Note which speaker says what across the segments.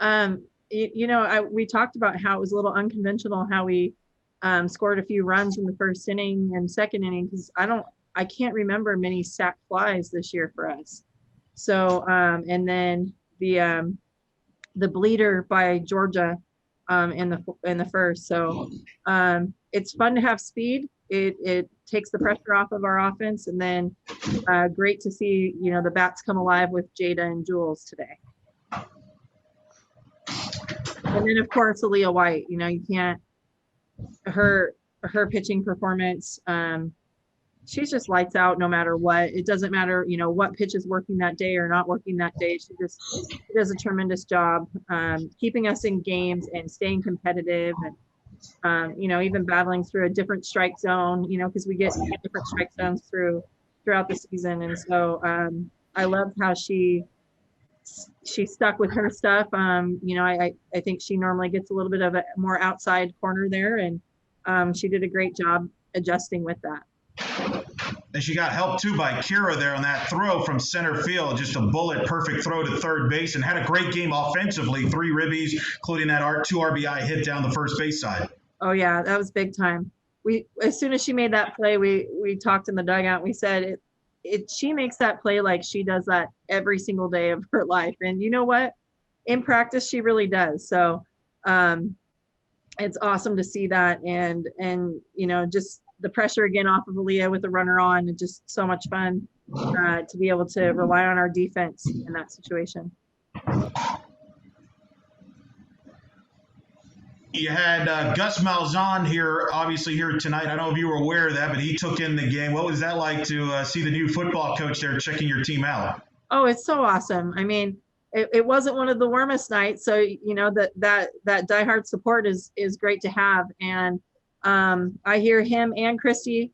Speaker 1: We talked about how it was a little unconventional how we scored a few runs in the first inning and second inning because I can't remember many sack flies this year for us. So and then the bleeder by Georgia in the first. So it's fun to have speed. It takes the pressure off of our offense, and then great to see the bats come alive with Jada and Jules today. And then of course Aaliyah White. You can't her pitching performance. She's just lights out no matter what. It doesn't matter, what pitch is working that day or not working that day. She does a tremendous job keeping us in games and staying competitive and, even battling through a different strike zone, because we get different strike zones throughout the season. And so I loved how she stuck with her stuff. I think she normally gets a little bit of a more outside corner there, and she did a great job adjusting with that.
Speaker 2: And she got help too by Kira there on that throw from center field, just a bullet perfect throw to third base, and had a great game offensively, 3 ribbies, including that 2 RBI hit down the first base side.
Speaker 1: Oh yeah, that was big time. As soon as she made that play, we talked in the dugout. We said she makes that play like she does that every single day of her life, and you know what? In practice, she really does. So it's awesome to see that, and just the pressure again off of Aaliyah with the runner on, and just so much fun to be able to rely on our defense in that situation.
Speaker 2: You had Gus Malzahn here, obviously here tonight. I don't know if you were aware of that, but he took in the game. What was that like to see the new football coach there checking your team out?
Speaker 1: Oh, it's so awesome. I mean, it wasn't one of the warmest nights, so that diehard support is great to have. And I hear him and Christy,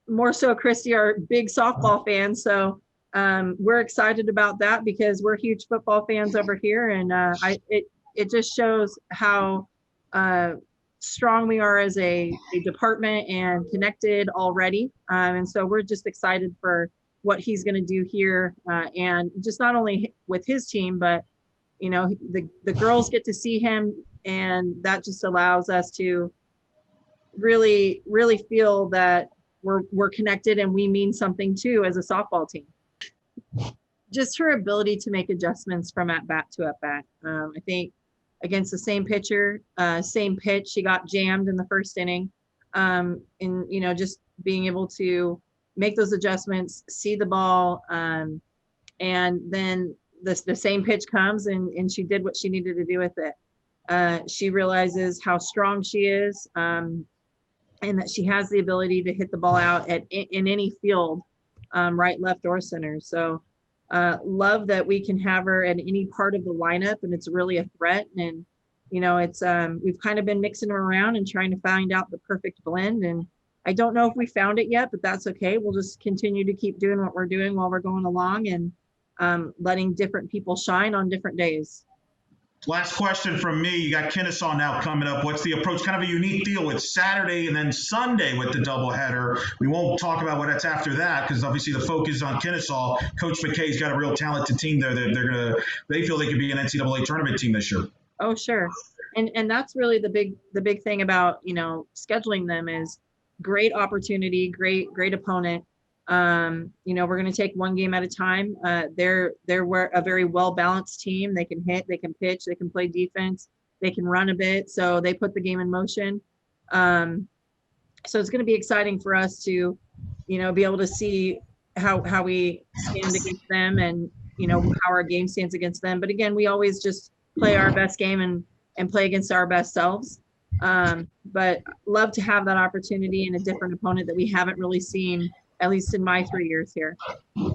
Speaker 1: more so Christy, are big softball fans. So we're excited about that because we're huge football fans over here. And it just shows how strong we are as a department and connected already. And so we're just excited for what he's going to do here. And just not only with his team, but, the girls get to see him, and that just allows us to really, really feel that we're connected and we mean something too as a softball team. Just her ability to make adjustments from at bat to at bat. I think against the same pitcher, same pitch, she got jammed in the first inning. And just being able to make those adjustments, see the ball, and then the same pitch comes and she did what she needed to do with it. She realizes how strong she is, and that she has the ability to hit the ball out in any field, right, left, or center. So love that we can have her at any part of the lineup, and it's really a threat. And it's we've kind of been mixing them around and trying to find out the perfect blend. And I don't know if we found it yet, but that's okay. We'll just continue to keep doing what we're doing while we're going along, and letting different people shine on different days.
Speaker 2: Last question from me. You got Kennesaw now coming up. What's the approach? Kind of a unique deal with Saturday and then Sunday with the doubleheader. We won't talk about what that's after that because obviously the focus is on Kennesaw. Coach McKay's got a real talented team there. They feel they could be an NCAA tournament team this year.
Speaker 1: Oh, sure. And that's really the big thing about scheduling them is great opportunity, great opponent. We're going to take one game at a time. They're a very well-balanced team. They can hit, they can pitch, they can play defense, they can run a bit. So they put the game in motion. So it's going to be exciting for us to, be able to see how we stand against them and, how our game stands against them. But again, we always just play our best game and play against our best selves. But love to have that opportunity and a different opponent that we haven't really seen, at least in my 3 years here.